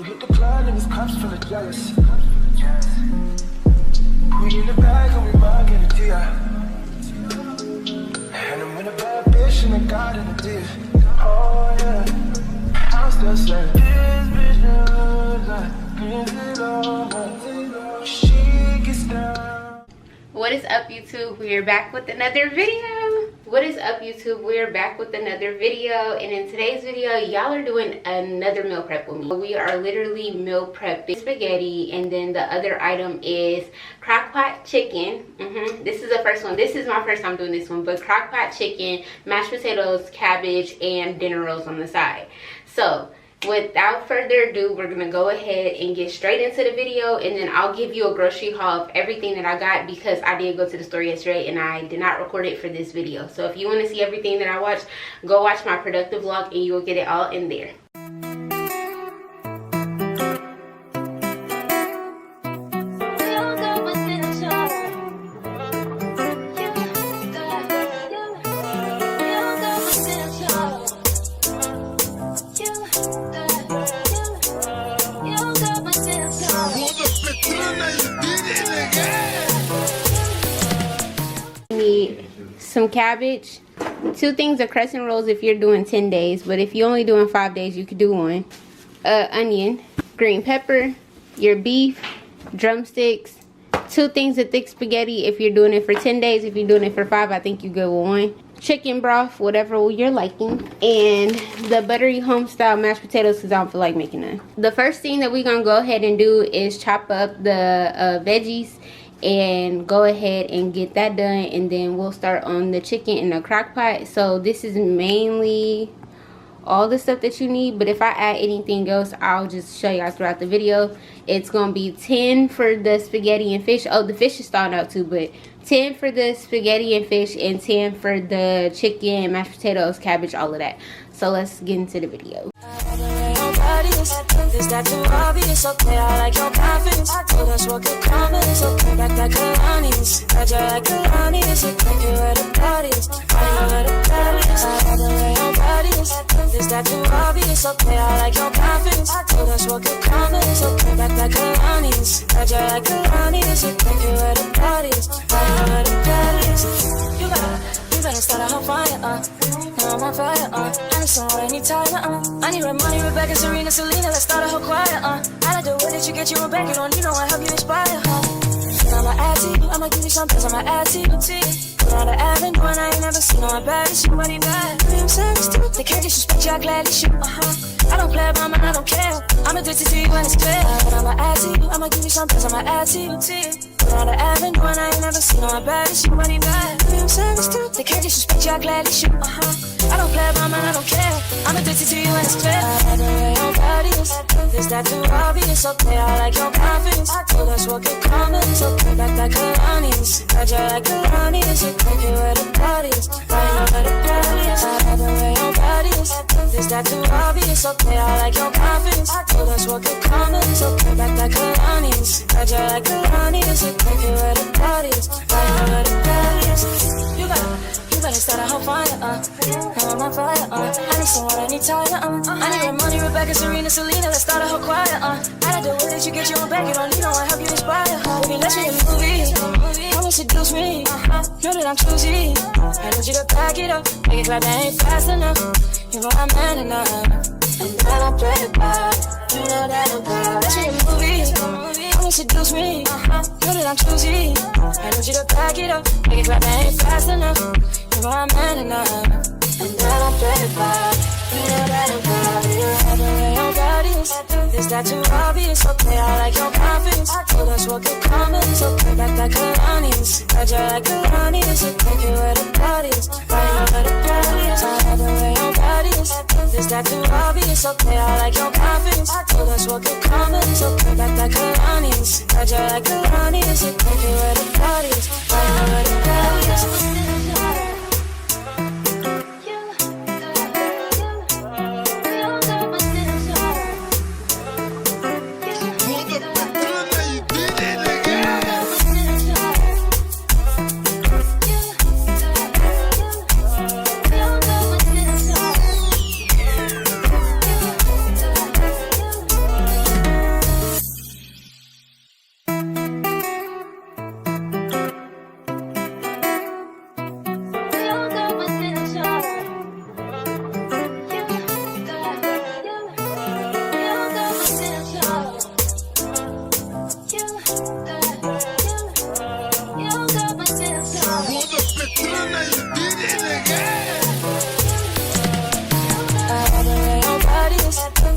hit the club and his cups full of jealous. We in the bag and we might get a deal. And I'm in a bad bitch and I got in a deal. Oh yeah, I'm still saying this bitch knows I can't over. She gets down. What is up, YouTube? We are back with another video. What is up, YouTube? We are back with another video, and in today's video y'all are doing another meal prep with me. We are literally meal prepping spaghetti, and then the other item is crock pot chicken. This is the first one. This is my first time doing this one, but crock pot chicken, mashed potatoes, cabbage, and dinner rolls on the side. So without further ado, we're gonna go ahead and get straight into the video, and then I'll give you a grocery haul of everything that I got, because I did go to the store yesterday and I did not record it for this video. So if you want to see everything that I watched, go watch my productive vlog and you will get it all in there. Need some cabbage, 2 things of crescent rolls if you're doing 10 days, but if you're only doing 5 days you could do one. Onion, green pepper, your beef, drumsticks, 2 things of thick spaghetti if you're doing it for 10 days. If you're doing it for 5, I think you go with 1. Chicken broth, whatever you're liking, and the buttery home style mashed potatoes because I don't feel like making none. The first thing that we're gonna go ahead and do is chop up the veggies and go ahead and get that done, and then we'll start on the chicken in the crock pot. So this is mainly all the stuff that you need, but if I add anything else I'll just show y'all throughout the video. It's gonna be 10 for the spaghetti and fish. Oh, the fish is thawed out too, but 10 for the spaghetti and fish and 10 for the chicken, mashed potatoes, cabbage, all of that. So let's get into the video. Is that too obvious? Okay, I like your confidence. Told us what could come in. So back that Kalani's. Got you like Kalani's. Think you where the body is. Why you where the body is? I love the way your body is. Is that too obvious? Okay, I like your confidence. Told us what could come in. So back that Kalani's. Got you like Kalani's. Think you where the body is. Why you where the body is? You got things I can start a whole fire, Now I'm on fire, I need someone, I need Tyler, I need Ramani, Rebecca, Serena, Selena, let's start a whole choir, I like the way that you get you a back, you don't need no one, help you inspire, I'ma add to you, I'ma give you some things, I'ma add to you, put on the avenue, and I ain't never seen no one bad, she money bad, I'm saying it's true, they can't disrespect you, I gladly shoot, I don't play about mine, I don't care, I'm addicted to you when it's clear, but I'ma add to you, I'ma give you some things, I'ma add to you, put on the avenue, and I ain't never seen no one bad, she money bad, I'm saying it's true, they can't disrespect you, I gladly shoot, I don't play about mine, I don't care, I'm addicted to you when it's clear, I like the way your body is that too obvious, okay, I like your confidence, told us what could come in, so back that Kalani's, got you like Kalani's, think you where the body is, why you know where the body is, I like the way your body is that too obvious, okay, I like your confidence, told us what could come in, so back that Kalani's, got you like Kalani's, think you where the body is, why you know where the body is, you better start a whole fire, now I'm on fire, I need someone, I need Tyler, I need Ramani, Rebecca, Serena, Selena, let's start a whole choir, I like the way that you get you a back, you don't need no one, help you inspire, baby, let's make a movie, come and seduce me, know that I'm choosy, I need you to back it up, make it clap, that ain't fast enough, you know I'm man enough, and that I'm pretty bad, you know that I'm bad, let's make a movie, come and seduce me, know that I'm choosy, I need you to back it up, make it clap, that ain't fast enough, you know I'm man enough, and that I'm pretty bad, you know that I'm bad, you know the way your body is that too obvious, okay, I like your confidence, told us what could come in, so back that Kalani's, got you like Kalani's, think you where the body is, why you know where the body is, I like the way your body is that too obvious, okay, I like your confidence, told us what could come in, so back that Kalani's, got you like Kalani's, think you where the body is, why you know where the body is.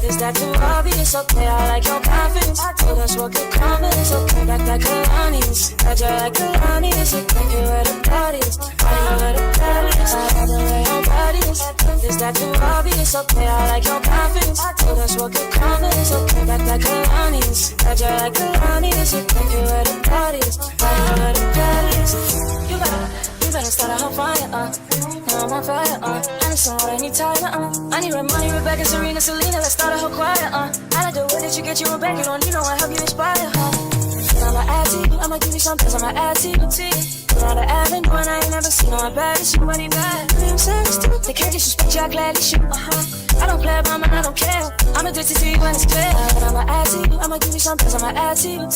Is that too obvious? Okay, I like your confidence. Told us what could come in. So come back like Kalani's. Got you like Kalani's. So take you where the party is. I know where the party is. I love the way your body is. Is that too obvious? Okay, I like your confidence. Told us what could come in. So come back like Kalani's. Got you like Kalani's. So take you where the party is. I know where the party is. You better start a whole fire, now I'm on fire, I need someone, I need time, I need Red Money, Rebecca, Serena, Selena, let's start a whole choir, I like the way that you get your own back, you don't need no one, help you inspire, I'ma add to you, I'ma give you some things, I'ma add to you, Put on the avenue, and I ain't never seen no one bad as you, money bad, I'm serious too, they can't disrespect you, I gladly shoot, I don't play about mine, I don't care, I'm addicted to you when it's clear, but I'ma add to you, I'ma give you some things, I'ma add to you,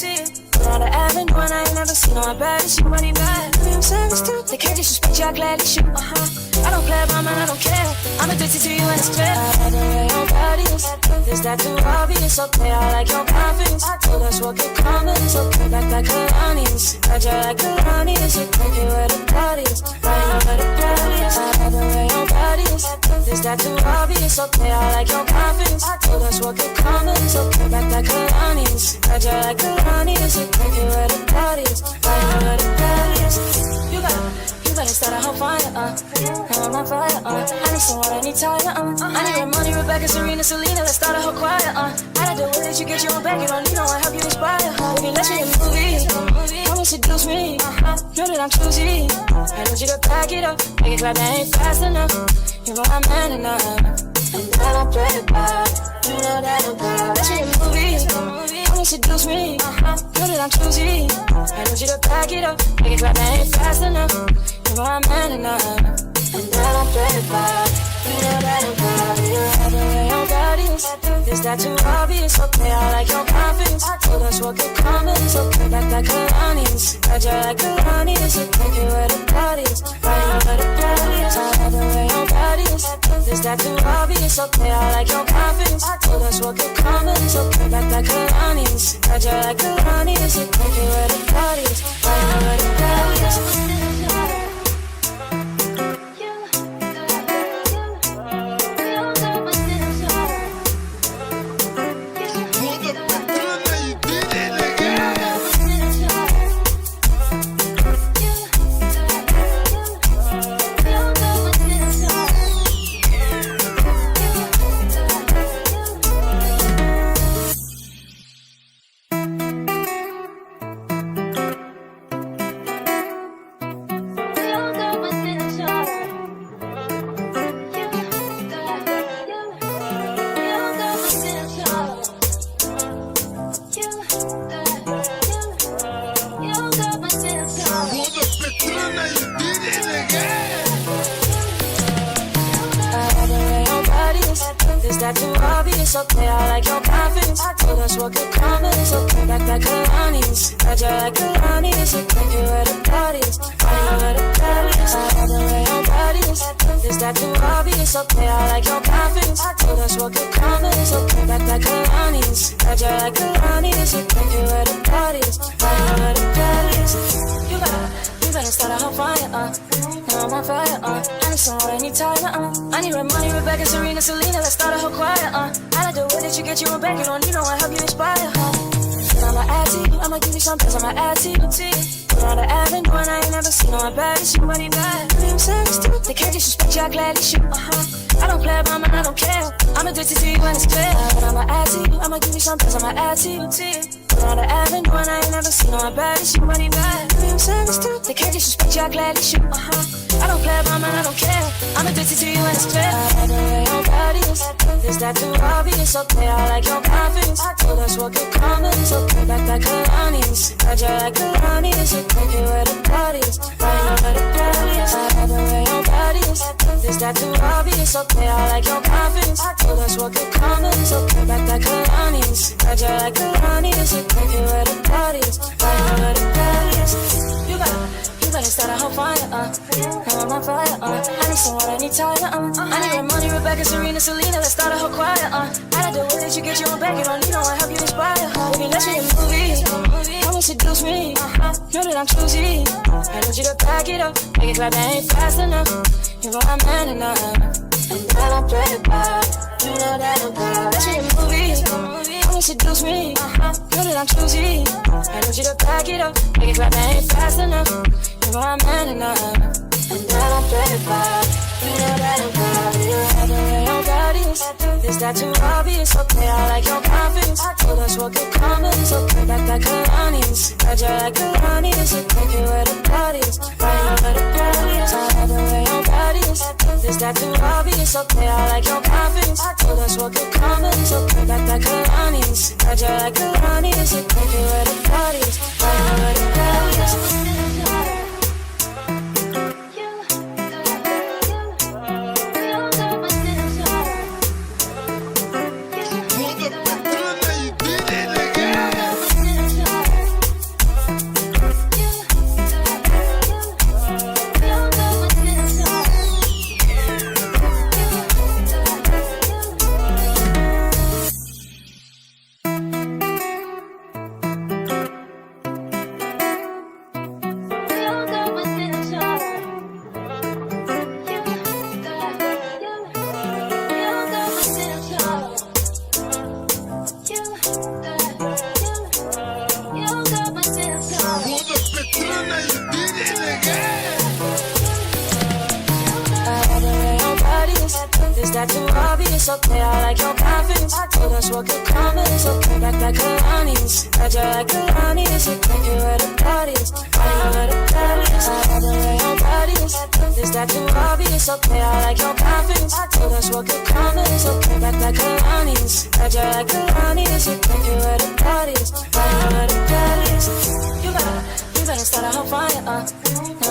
on the avenue, and I ain't never seen no one bad as you, money bad. I'm serious too. They can't disrespect you, I gladly shoot. I don't play about mine, I don't care. I'm addicted to you, and it's clear. I love the way your body is. Is that too obvious? Okay, I like your confidence. Told us what could come in. So come back like Kalani's. Got you like Kalani's. So take you where the party is. I know where the party is. I love the way your body is. Is that too obvious? Okay, I like your confidence. Told us what could come in. So come back like Kalani's. Got you like Kalani's. Take you where the party is, I know where the party is. You better start a whole fire, now I'm on fire, I need someone, I need time, I need Red Money, Rebecca, Serena, Selena, let's start a whole choir, I like the way that you get your own back, you don't need no one, help you inspire, baby, let's make a movie, come and seduce me, know that I'm choosy, I need you to back it up, make it clap, that ain't fast enough, you know I'm man enough, and I don't play the part, you know that I'm proud, let's make a movie, come and seduce me, know that I'm choosy, I need you to back it up, make it clap, that ain't fast enough, you know I'm man enough, and I don't play the part, you know that I'm proud, you know the way your body is that too obvious? Okay, I like your confidence, told us what could come in, so come back like Kalani's, got you like Kalani's, so take you where the party is, I know where the party is, I love the way your body is that too obvious? Okay, I like your confidence, told us what could come in, so come back like Kalani's, got you like Kalani's, so take you where the party is, I know where the party is. Okay, I like your confidence. Told us what could come in. So come back like Kalani's. Got you like Kalani's. So take you where the party is. I know where the party is. I love the way your body is that too obvious? Okay, I like your confidence. Told us what could come in. So come back like Kalani's. Got you like Kalani's. So take you where the party is. I know where the party is. You better start a whole fire, now I'm on fire, I need someone, I need time, I need Red Money, Rebecca, Serena, Selena, let's start a whole choir, I like the way that you get your own back, you don't need no one, help you inspire, and I'ma add to you, I'ma give you some things, I'ma add to you, Put on the avenue, and I ain't never seen no one bad as you, money bad, I'm serious too, they can't disrespect you, I gladly shoot, I don't play about mine, I don't care, I'm addicted to you when it's clear, but I'ma add to you, I'ma give you some things, I'ma add to you, on the avenue, and I ain't never seen no one bad as you, money bad. I'm serious too. They can't disrespect you, I gladly shoot. I don't play about mine, I don't care. I'm addicted to you, and it's clear. I love the way your body is that too obvious? Okay, I like your confidence. Told us what could come in, so come back like Kalani's. Got you like Kalani's, so take you where the party is. I know where the party is. I love the way your body is that too obvious? Okay, I like your confidence. Told us what could come in, so come back like Kalani's. Got you like Kalani's, so take you where the party is. I know where the party is. You better start a whole fire, now I'm on fire, I need someone, I need time, I need Red Money, Rebecca, Serena, Selena, let's start a whole choir, I like the way that you get your own back, you don't need no one, help you inspire, baby, let's make a movie, come and seduce me, know that I'm choosy, I need you to back it up, make it clap, that ain't fast enough, you know I'm man enough, and I don't play the part, you know that I'm proud, let's make a movie. seduce me. Know that I'm choosy. I need you to back it up. Make it clap, I ain't fast enough. You know I'm man enough. And that I'm 35. You know that I'm proud of you. Have the way your body is that too obvious? Okay, I like your confidence. Told us what could come in. So come back like Kalani's. Got you like Kalani's. Take it where the party is. Right now where the party is. I have the way your body is that too obvious? Okay, I like your confidence. Told us what could come in. So come back like Kalani's. Got you like Kalani's. Take it where the party is. Right now where the party is. That too obvious? Okay, I like your confidence. Told us what could come in. So come back like Kalani's. Got you like Kalani's. Take it where the party is. I know where the party is. I love the way your body is that too obvious? Okay, I like your confidence. Told us what could come in. So come back like Kalani's. Got you like Kalani's. Take it where the party is. I know where the party is. You better start a whole fire, now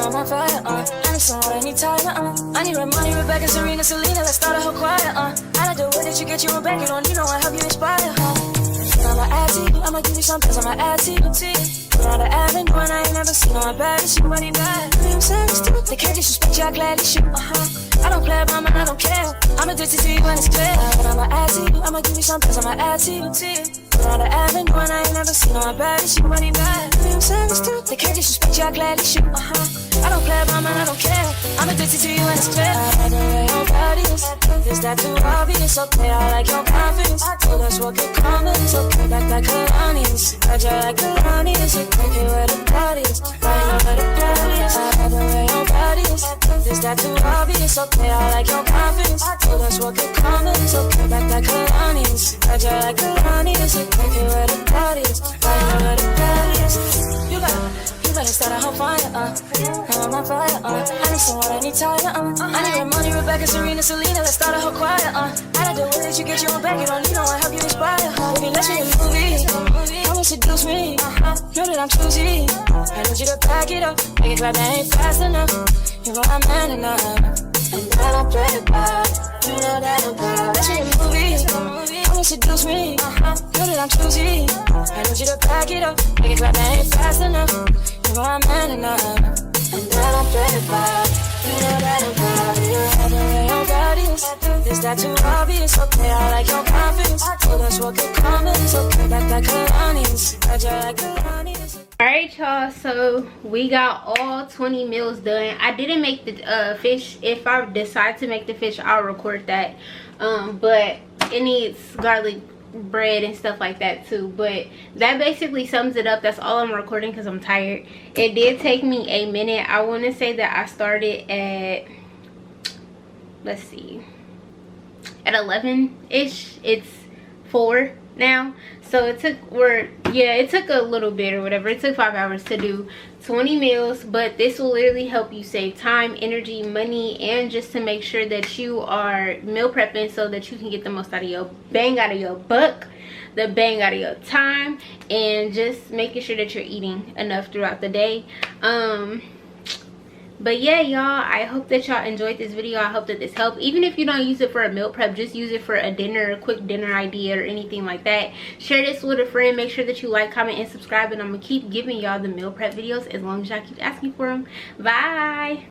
I'm on fire, I need someone, I need Tyler, I need Ramoni, Rebecca, Serena, Selena, let's start a whole choir, I like the way that you get you a back, you don't need no one, help you inspire, I'ma add to you, I'ma give you some things, I'ma add to you, Put on the avenue, and I ain't never seen no one bad as you, money bad, I'm serious too, they can't disrespect you, I gladly shoot, I don't play about mine, I don't care, I'm addicted to you when it's clear, but I'ma add to you, I'ma give you some things, I'ma add to you, Put on the avenue, and I ain't never seen no one bad as you, money bad, I'm serious too, they can't disrespect you, I gladly shoot, I don't play about mine, I don't care, I'm addicted to you when it's clear, I like the way your body is that too obvious? Okay, I like your confidence. Told us what could come in. So come back like Kalani's. Got you like Kalani's. Take it where the party is. I know where the party is. I love the way your body is that too obvious? Okay, I like your confidence. Told us what could come in. So come back like Kalani's. Got you like Kalani's. Take it where the party is. I know where the party is. You better start a whole fire, now I'm on fire, I need someone, I need Tyler, I need Ramoni, Rebecca, Serena, Selena, let's start a whole choir, I like the way that you get your back, you don't need no one, help you inspire, baby, let's make a movie, come and seduce me, know that I'm choosy, I need you to back it up, make it clap, I ain't fast enough, you know I'm man enough, and that I'm play about, you know that I'm proud, let's make a movie, come and seduce me, know that I'm choosy, I need you to back it up, make it clap, I ain't fast enough, you know I'm man enough, and that I'm 35. You know that I'm proud of you. Have the way your body is that too obvious? Okay, I like your confidence. Told us what could come in. So come back like Kalani's. Got you like Kalani's. Alright y'all, so we got all 20 meals done. I didn't make the fish. If I decide to make the fish, I'll record that. But it needs garlic bread and stuff like that too, but that basically sums it up. That's all I'm recording because I'm tired. It did take me a minute. I want to say that I started at, let's see, at 11-ish. It's 4 now, so it took, it took a little bit or whatever. It took 5 hours to do 20 meals, but this will literally help you save time, energy, money, and just to make sure that you are meal prepping so that you can get the most out of your bang out of your buck, the bang out of your time, and just making sure that you're eating enough throughout the day. But yeah, y'all, I hope that y'all enjoyed this video. I hope that this helped. Even if you don't use it for a meal prep, just use it for a dinner, a quick dinner idea or anything like that. Share this with a friend. Make sure that you like, comment, and subscribe. And I'm going to keep giving y'all the meal prep videos as long as y'all keep asking for them. Bye.